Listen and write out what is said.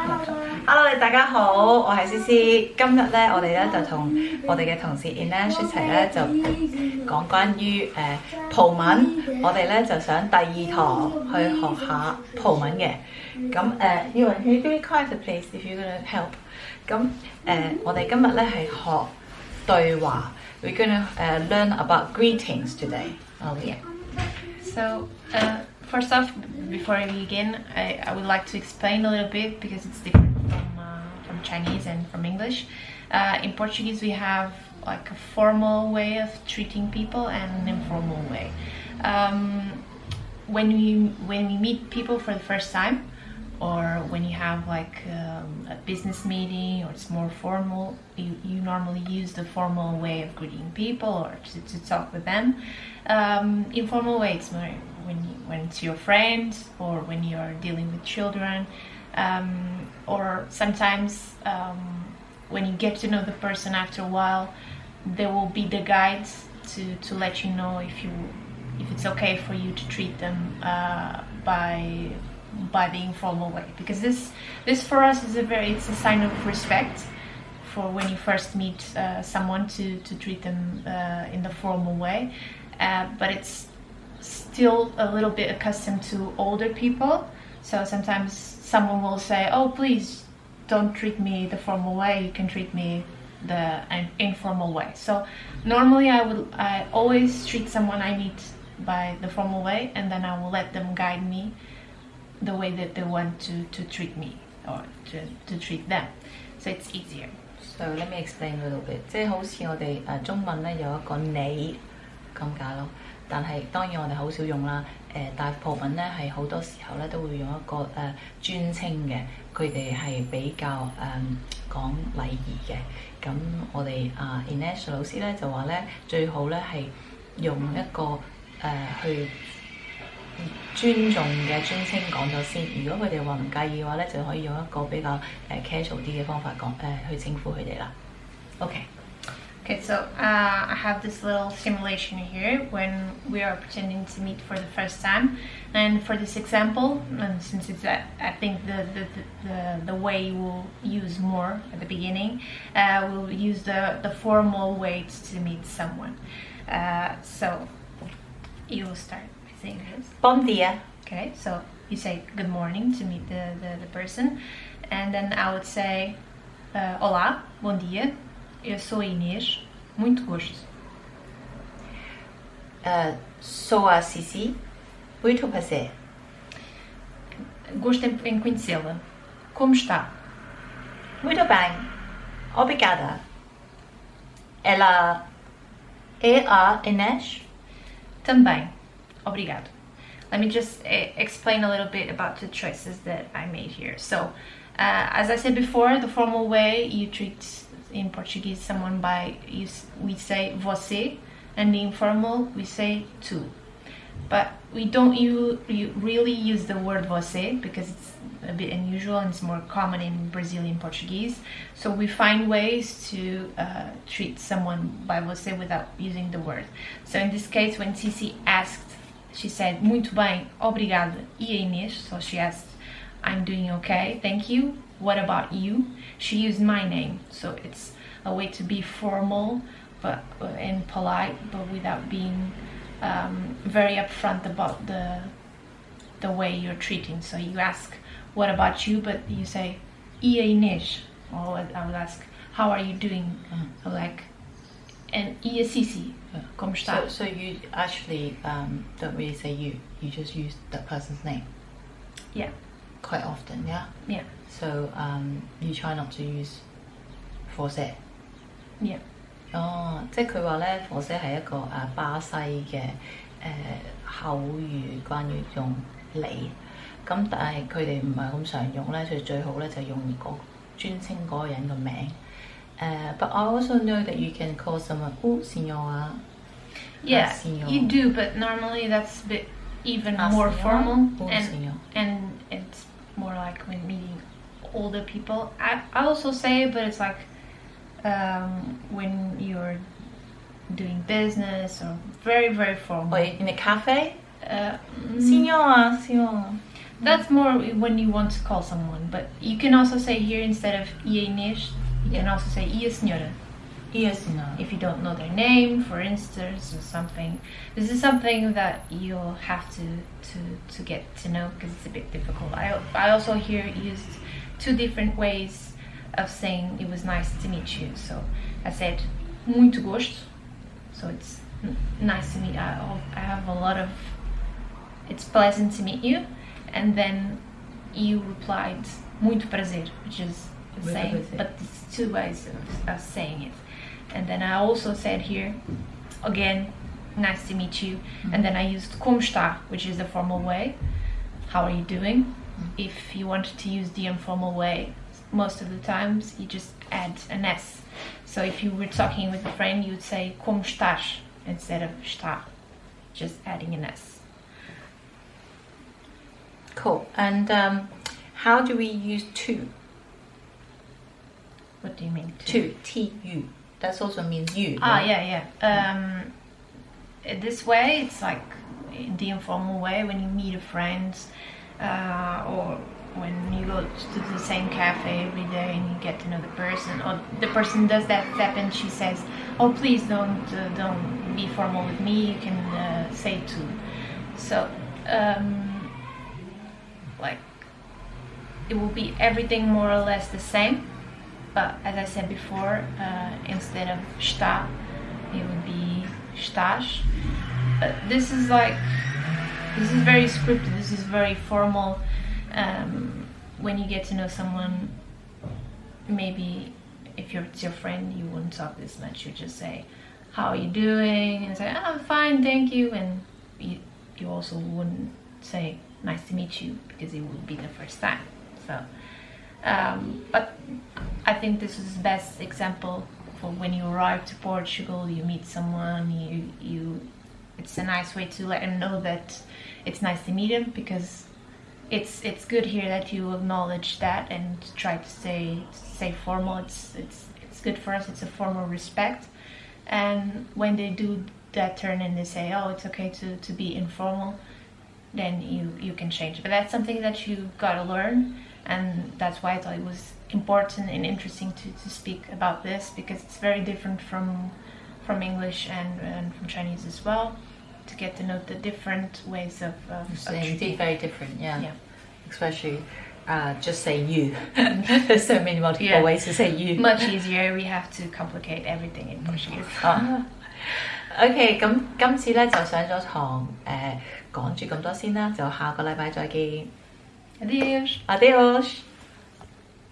Hello， 大家好，我係思思。今日咧，我哋咧就同我哋嘅同事 Inês 一齊咧就講關於葡文。我哋咧就想第2堂去學下葡文嘅。咁要人去 do it quiet please if you're gonna help。咁我哋今日咧係學對話。We're gonna learn about greetings today. Oh yeah. So first off, before I begin, I would like to explain a little bit because it's different from Chinese and from English. In Portuguese, we have like a formal way of treating people and an informal way. When we meet people for the first time, or when you have like a business meeting or it's more formal, you normally use the formal way of greeting people or to talk with them. Informal way, it's more when it's your friends or when you're dealing with children, or sometimes when you get to know the person after a while, there will be the guides to let you know if it's okay for you to treat them by the informal way, because this for us is it's a sign of respect for when you first meet someone to treat them in the formal way, but it's still a little bit accustomed to older people. So sometimes someone will say, oh, please don't treat me the formal way, you can treat me the informal way. So normally I always treat someone I meet by the formal way, and then I will let them guide me the way that they want to treat me or to treat them, so it's easier. So let me explain a little bit. 即係好似我哋中文咧有一個你咁解咯，但係當然我哋好少用啦。但係葡文咧係好多時候咧都會用一個專稱嘅，佢哋係比較講禮儀嘅。咁我哋Inês 老師咧就話咧最好咧係用一個去尊重嘅尊稱講咗先，如果佢哋話唔介意嘅話咧，就可以用一個比較casual 啲嘅方法講去稱呼佢哋啦。Okay, so I have this little simulation here when we are pretending to meet for the first time, and for this example, and since it's I think the way we'll use more at the beginning, we'll use the formal way to meet someone. So you will start. Bom dia. Okay, so you say good morning to meet the person, and then I would say olá, bom dia, eu sou Inês, muito gosto. Sou a Cici, muito prazer. Gosto em conhecê-la. Como está? Muito bem, obrigada. Ela é a Inês? Também. Obrigado. Let me just explain a little bit about the choices that I made here. So, as I said before, the formal way you treat in Portuguese someone we say você, and the informal we say tu. But we don't really use the word você because it's a bit unusual and it's more common in Brazilian Portuguese. So we find ways to treat someone by você without using the word. So in this case, when Cici asked, she said, muito bem, obrigada, e a Inês? So she asked, I'm doing okay, thank you. What about you? She used my name, so it's a way to be formal and polite, but without being very upfront about the way you're treating. So you ask, what about you? But you say, e a Inês? Or I would ask, how are you doing? Like, and e a Cici? Como está? So you actually don't really say you just use that person's name? Yeah. Quite often, yeah? Yeah. So you try not to use você? Yeah. 即係佢話咧，você係一個巴西嘅口語，關於用你。咁但係佢哋唔係咁常用咧，所以最好咧就用個專稱嗰個人嘅名。But I also know that you can call someone senhora. Yeah, senhor. you do, but normally that's a bit even more formal, and it's more like when meeting older people. I also say it, but it's like when you're doing business or very, very formal. Or in a cafe? Senhora. That's more when you want to call someone, but you can also say here instead of Inês, you can also say a senhora. Yes, no. If you don't know their name, for instance, or something. This is something that you'll have to get to know because it's a bit difficult. I also here used two different ways of saying it was nice to meet you. So I said muito gosto, so it's nice to meet. I have a lot of. It's pleasant to meet you, and then you replied muito prazer, which is the same, but it's two ways of saying it. And then I also said here, again, nice to meet you. And then I used como está, which is the formal way. How are you doing? If you wanted to use the informal way, most of the times you just add an S. So if you were talking with a friend, you would say como estás instead of está, just adding an S. Cool. And how do we use to? What do you mean? To, T-U. That also means you. Yeah. This way, it's like the informal way when you meet a friend, or when you go to the same cafe every day and you get to know the person, or the person does that step and she says, "Oh, please don't be formal with me. You can say to." So, like, it will be everything more or less the same. But as I said before, instead of está, it would be estás. This is very scripted. This is very formal. When you get to know someone, maybe if it's your friend, you wouldn't talk this much. You just say, "How are you doing?" and say, "Oh, I'm fine, thank you." And you also wouldn't say, "Nice to meet you," because it would be the first time. So. But I think this is the best example for when you arrive to Portugal, you meet someone, it's a nice way to let them know that it's nice to meet him, because it's good here that you acknowledge that and try to say formal. It's good for us. It's a form of respect. And when they do that turn and they say, "Oh, it's okay to be informal," then you can change. But that's something that you gotta learn. And that's why I thought it was important and interesting to speak about this, because it's very different from English and from Chinese as well, to get to know the different ways of indeed very different, yeah. Especially just say you. There's so many multiple ways to say you. Much easier. We have to complicate everything in Portuguese. OK， 咁今次咧就上咗堂，講住咁多先啦，就下個禮拜再見。Adeus. Adeus.